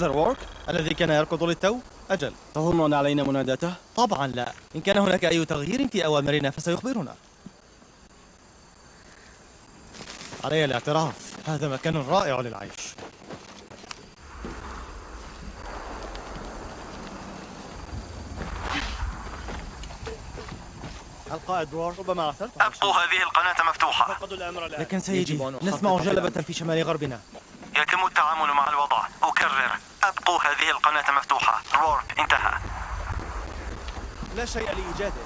وورك الذي كان يركض للتو؟ أجل. تظن أن علينا مناداته؟ طبعا لا. إن كان هناك أي تغيير في أوامرنا فسيخبرنا. علي الاعتراف، هذا مكان رائع للعيش. القائد رور، ربما عثرت. أبقوا هذه القناة مفتوحة. لكن سيدي، نسمع جلبة في شمال غربنا. يتم التعامل مع الوضع. أكرر، أبقوا هذه القناة مفتوحة. رور انتهى. لا شيء لإيجاده.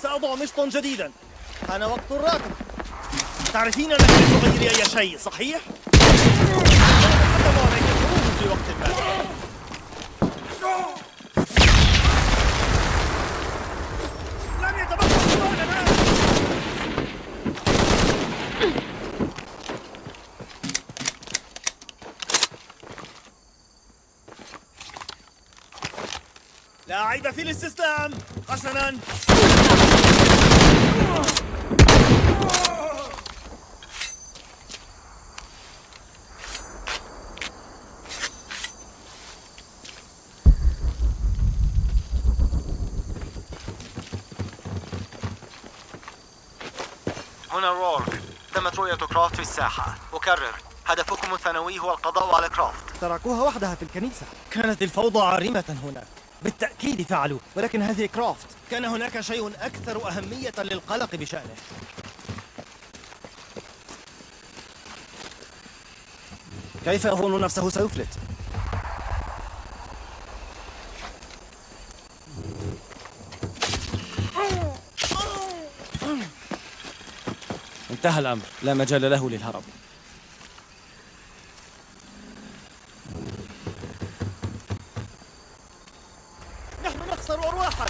سأضع مشطا جديدا. حان وقت الراكب. تعرفين أنك لن تغيري أي شيء، صحيح؟ عليك الخروج في وقت ما. لم يتبقى سؤالنا. لا عيب في الاستسلام. حسنا. هنا رورك. تمت رؤية كرافت في الساحة. أكرر، هدفكم الثانوي هو القضاء على كرافت. تركوها وحدها في الكنيسة. كانت الفوضى عارمة هناك. بالتأكيد فعلوا، ولكن هذه كرافت. كان هناك شيء أكثر أهمية للقلق بشأنه. كيف يظن نفسه سيفلت؟ انتهى الأمر، لا مجال له للهرب. نحن نخسر أرواحا.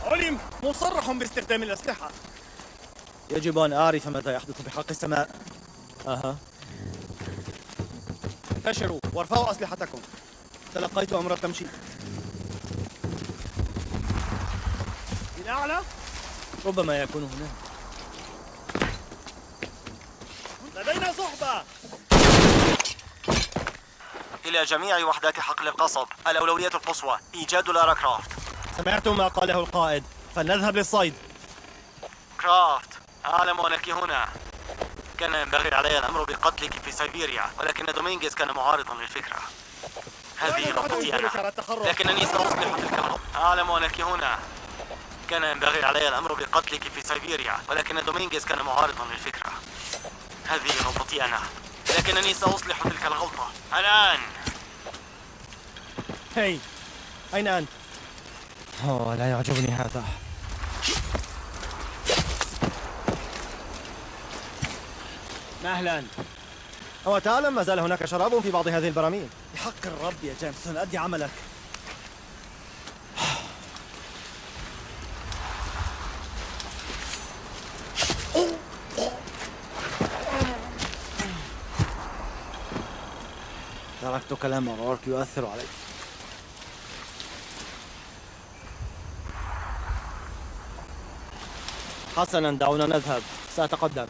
علم مصرح باستخدام الأسلحة. يجب أن أعرف ماذا يحدث بحق السماء. انتشروا وارفعوا أسلحتكم. تلقيت أمر التمشي. إلى أعلى؟ ربما يكون هناك. لدينا صحبة. إلى جميع وحدات حقل القصب، الأولوية القصوى إيجاد لارا كرافت. سمعتم ما قاله القائد، فلنذهب للصيد. كرافت، أعلم أنك هنا. كان ينبغي علي الأمر بقتلك في سيبيريا، ولكن دومينغيز كان معارضا للفكرة. هذه نقطتي أنا، لكنني سأصلح تلك النقطة. أعلم أنك هنا. كان ينبغي علي الأمر بقتلك في سيبيريا، ولكن دومينغيز كان معارضا للفكرة. هذه نقطتي أنا، لكنني سأصلح تلك الغلطة الآن. هاي، أين أنت؟ لا يعجبني هذا. مهلا. أو تعلم ما زال هناك شراب في بعض هذه البراميل. بحق الرب يا جيمسون، أدي عملك. تركت كلام رورك يؤثر علي. حسنا، دعونا نذهب. سأتقدم.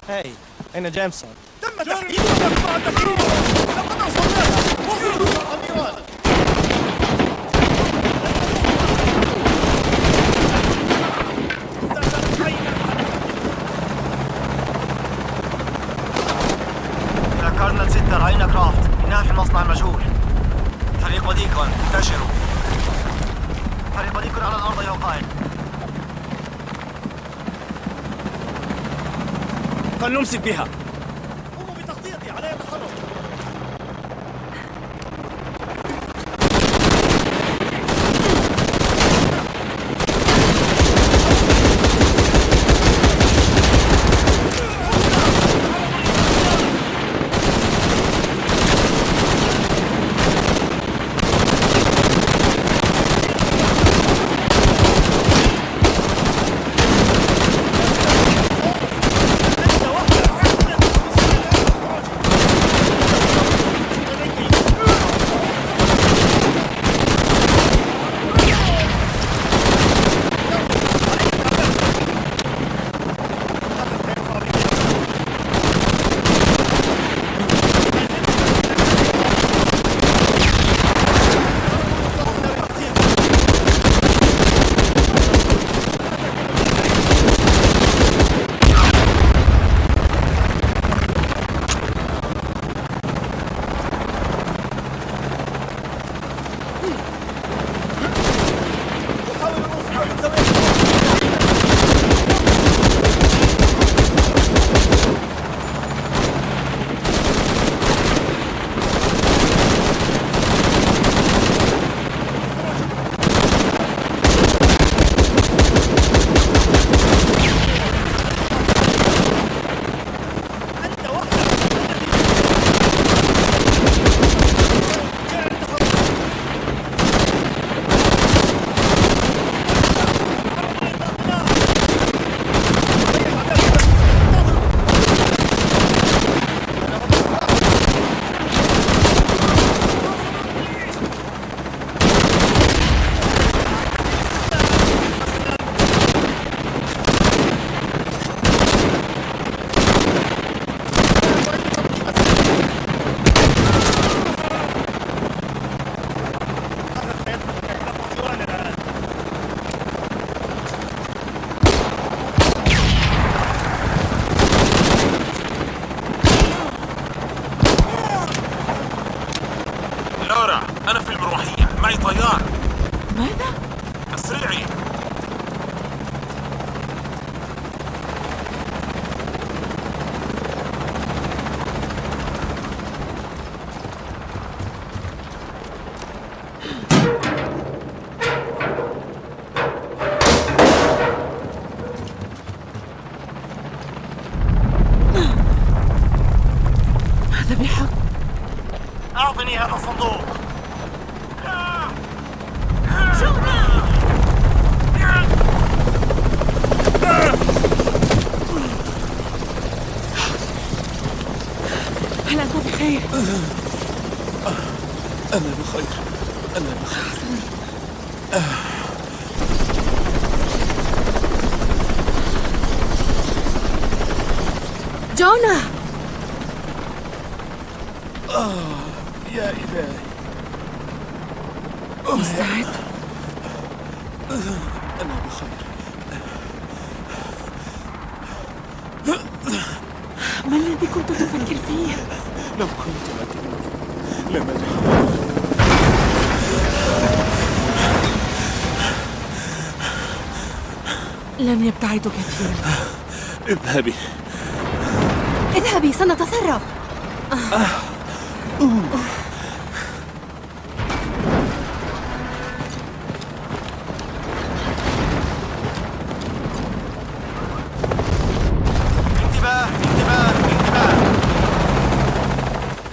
هاي، أين جيمسون؟ تم تحديد مجموعة التخريب. لقد وصلنا. وصلوا الأميران. ذكرنا 6 رأينا كرافت. إنها في المصنع المجهول. فريق ديكون انتشروا. فريق ديكون على الأرض يا قائد. فلنمسك بها. قوموا بتغطيتي، علي التحرك. اسرعي. هذا بحق. أعطني هذا الصندوق. هل أنت بخير؟ أنا بخير. أنا بخير. جونا! يا إلهي. مستعد؟ أنا بخير. ما الذي كنت تفكر فيه؟ لو كنت مكانك لمنعت. لن يبتعد كثيرا. اذهبي. اذهبي، سنتصرف. انتباه انتباه انتباه.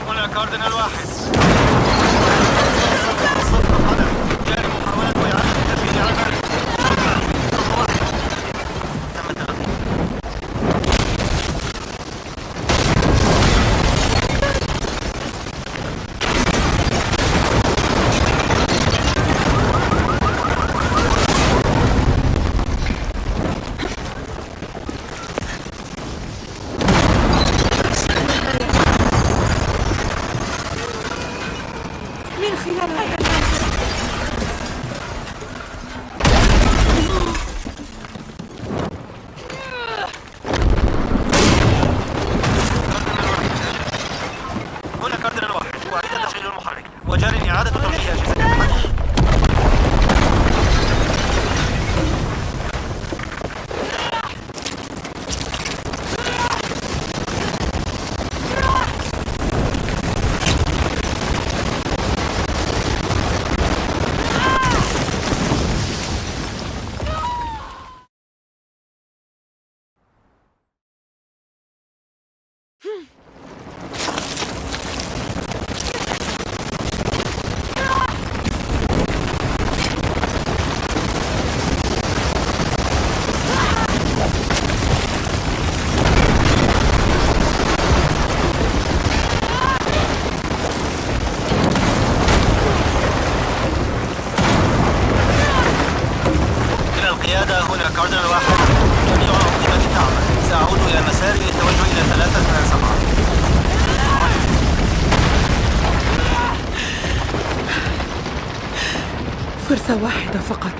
هنا كاردينال واحد. صفر قدم. جاري محاولة إعادة التشغيل على المركز. تم التلقي. من خلال هذا المنزل. هنا كاردينال واحد. أعيد تشغيل المحرك. وجاري إعادة ترقية أجهزة التحكم. إلى القيادة. هنا كاردينال واحد. جميع الأنظمة تعمل. سأعود إلى مساري للتوجه إلى 3-7. فرصة واحدة فقط.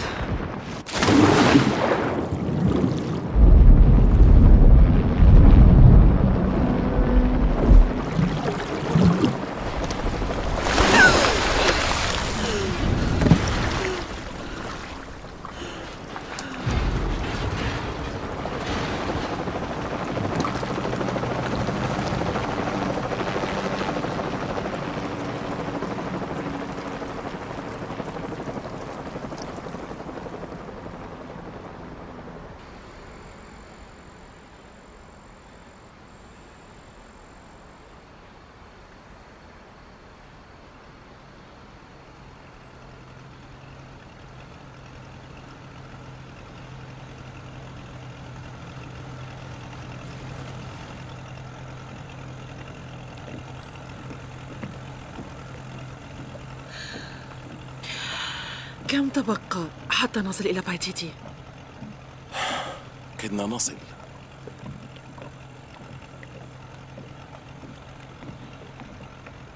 كم تبقى حتى نصل إلى بايتيتي؟ كدنا نصل.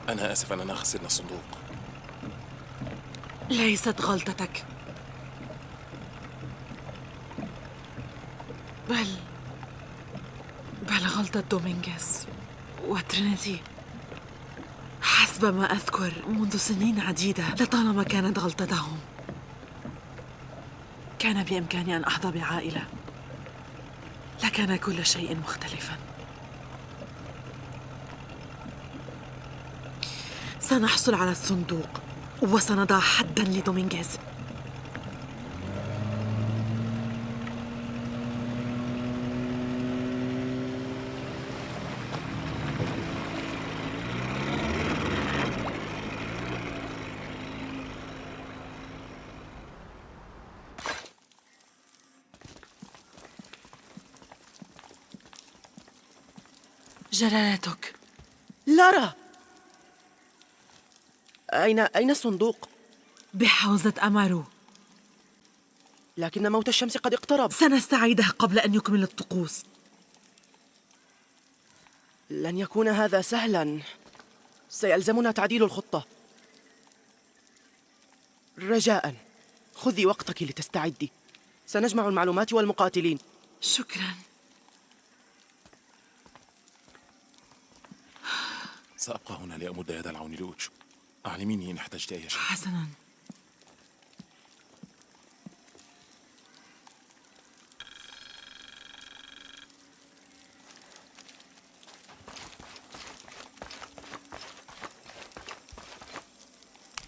أنا آسف أننا خسرنا الصندوق. ليست غلطتك، بل غلطة دومينغيز وترينيتي. حسب ما أذكر منذ سنين عديدة لطالما كانت غلطتهم. كان بإمكاني أن أحظى بعائلة، لكان كل شيء مختلفا. سنحصل على الصندوق وسنضع حداً لدومينغيز. جلالتك. لارا، أين الصندوق؟ بحوزة أمارو. لكن موت الشمس قد اقترب. سنستعيده قبل أن يكمل الطقوس. لن يكون هذا سهلاً، سيلزمنا تعديل الخطة. رجاءً خذي وقتك لتستعدي، سنجمع المعلومات والمقاتلين. شكراً. سأبقى هنا لأمد يد العون لأوتشو. أعلميني إن احتجت أي شيء. حسناً.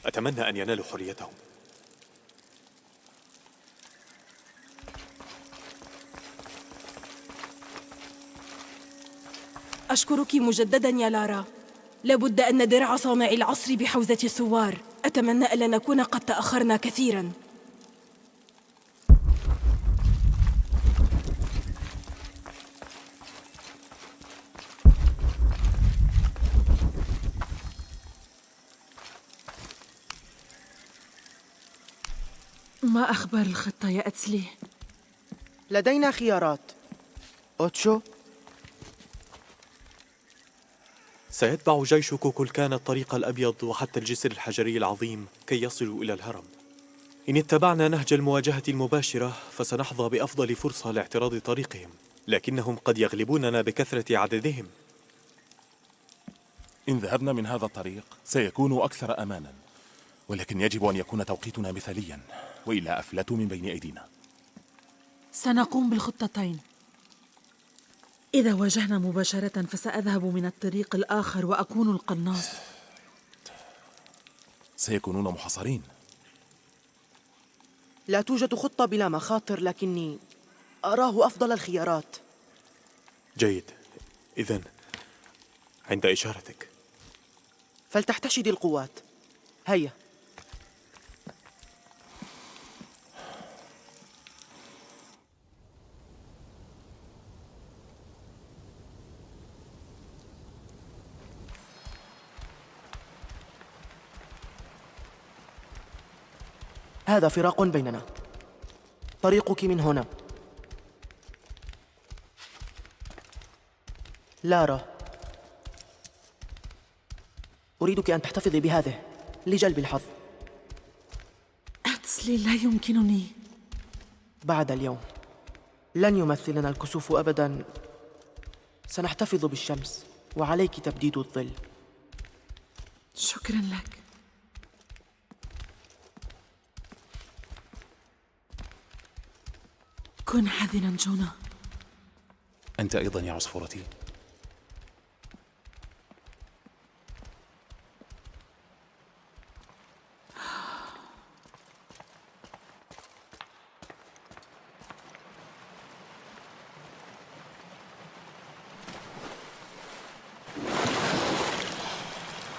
أتمنى أن ينالوا حريتهم. أشكرك مجددا يا لارا. لابد أن درع صانع العصر بحوزة الثوار. أتمنى ألا نكون قد تأخرنا كثيرا. ما أخبار الخطة يا أتسلي؟ لدينا خيارات. أوتشو، سيتبع جيش كوكولكان الطريق الأبيض وحتى الجسر الحجري العظيم كي يصلوا إلى الهرم. إن اتبعنا نهج المواجهة المباشرة فسنحظى بأفضل فرصة لاعتراض طريقهم، لكنهم قد يغلبوننا بكثرة عددهم. إن ذهبنا من هذا الطريق سيكون أكثر أماناً، ولكن يجب أن يكون توقيتنا مثالياً، وإلا أفلتوا من بين أيدينا. سنقوم بالخطتين. إذا واجهنا مباشرة فسأذهب من الطريق الآخر وأكون القناص. سيكونون محاصرين. لا توجد خطة بلا مخاطر، لكني أراه أفضل الخيارات. جيد، إذن عند إشارتك. فلتحتشدي القوات. هيا. هذا فراق بيننا. طريقك من هنا. لارا، أريدك أن تحتفظي بهذه لجلب الحظ. أتسلي، لا يمكنني. بعد اليوم لن يمثلنا الكسوف أبداً. سنحتفظ بالشمس وعليك تبديد الظل. شكراً لك. كن حذراً جونا. أنت أيضاً يا عصفورتي.